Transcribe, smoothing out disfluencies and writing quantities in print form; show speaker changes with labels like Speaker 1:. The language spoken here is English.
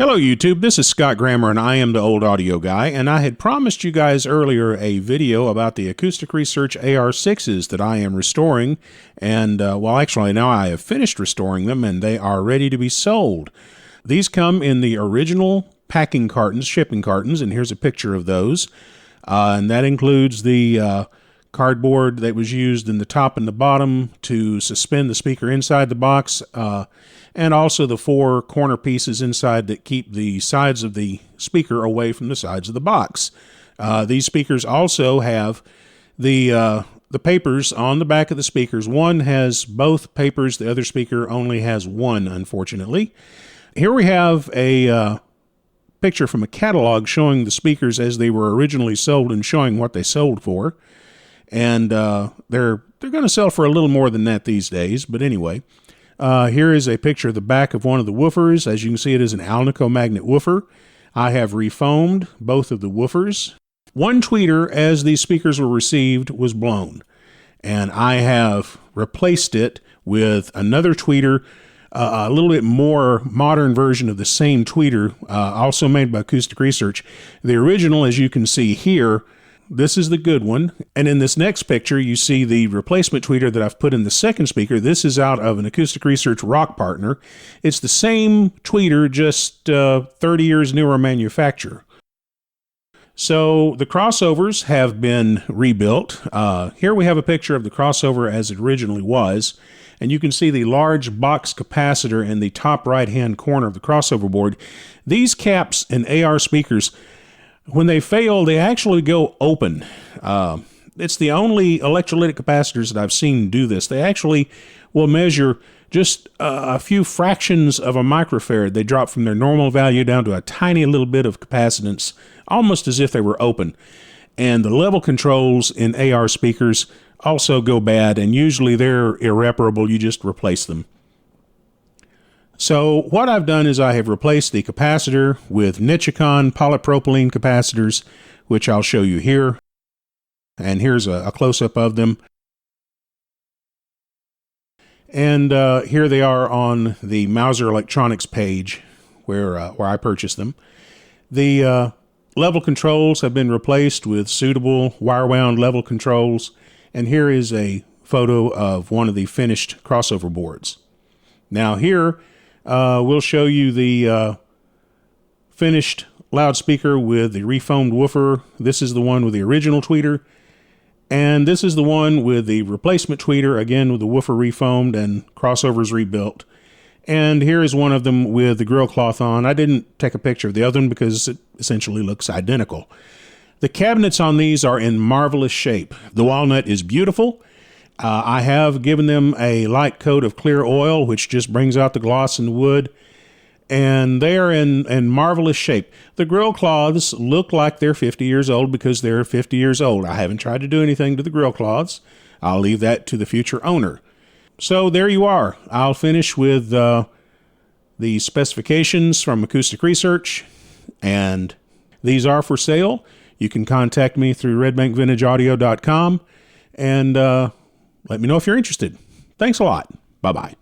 Speaker 1: Hello YouTube, this is Scott Grammer and I am the Old Audio Guy, and I had promised you guys earlier a video about the Acoustic Research AR-6's that I am restoring, and well actually now I have finished restoring them and they are ready to be sold. These come in the original packing cartons, shipping cartons, and here's a picture of those, and that includes the cardboard that was used in the top and the bottom to suspend the speaker inside the box, and also the four corner pieces inside that keep the sides of the speaker away from the sides of the box. These speakers also have the papers on the back of the speakers. One has both papers, the other speaker only has one, unfortunately. Here we have a picture from a catalog showing the speakers as they were originally sold and showing what they sold for. And they're going to sell for a little more than that these days, but anyway. Here is a picture of the back of one of the woofers. As you can see, it is an Alnico magnet woofer. I have refoamed both of the woofers. One tweeter, as these speakers were received, was blown, and I have replaced it with another tweeter, a little bit more modern version of the same tweeter, also made by Acoustic Research. The original, as you can see here, this is the good one, and in this next picture you see the replacement tweeter that I've put in the second speaker. This is out of an Acoustic Research Rock partner. It's the same tweeter, just 30 years newer manufacture. So the crossovers have been rebuilt. Here we have a picture of the crossover as it originally was, and you can see the large box capacitor in the top right-hand corner of the crossover board. These caps in AR speakers, when they fail, they actually go open. It's the only electrolytic capacitors that I've seen do this. They actually will measure just a few fractions of a microfarad. They drop from their normal value down to a tiny little bit of capacitance, almost as if they were open. And the level controls in AR speakers also go bad, and usually they're irreparable. You just replace them. So what I've done is I have replaced the capacitor with Nichicon polypropylene capacitors, which I'll show you here. And here's a close-up of them. And here they are on the Mouser Electronics page where I purchased them. The level controls have been replaced with suitable wire-wound level controls. And here is a photo of one of the finished crossover boards. Now here, we'll show you the finished loudspeaker with the refoamed woofer. This is the one with the original tweeter. And this is the one with the replacement tweeter, again with the woofer refoamed and crossovers rebuilt. And here is one of them with the grill cloth on. I didn't take a picture of the other one because it essentially looks identical. The cabinets on these are in marvelous shape. The walnut is beautiful. I have given them a light coat of clear oil, which just brings out the gloss in the wood, and they are in marvelous shape. The grill cloths look like they're 50 years old because they're 50 years old. I haven't tried to do anything to the grill cloths. I'll leave that to the future owner. So there you are. I'll finish with the specifications from Acoustic Research, and these are for sale. You can contact me through redbankvintageaudio.com, and let me know if you're interested. Thanks a lot. Bye-bye.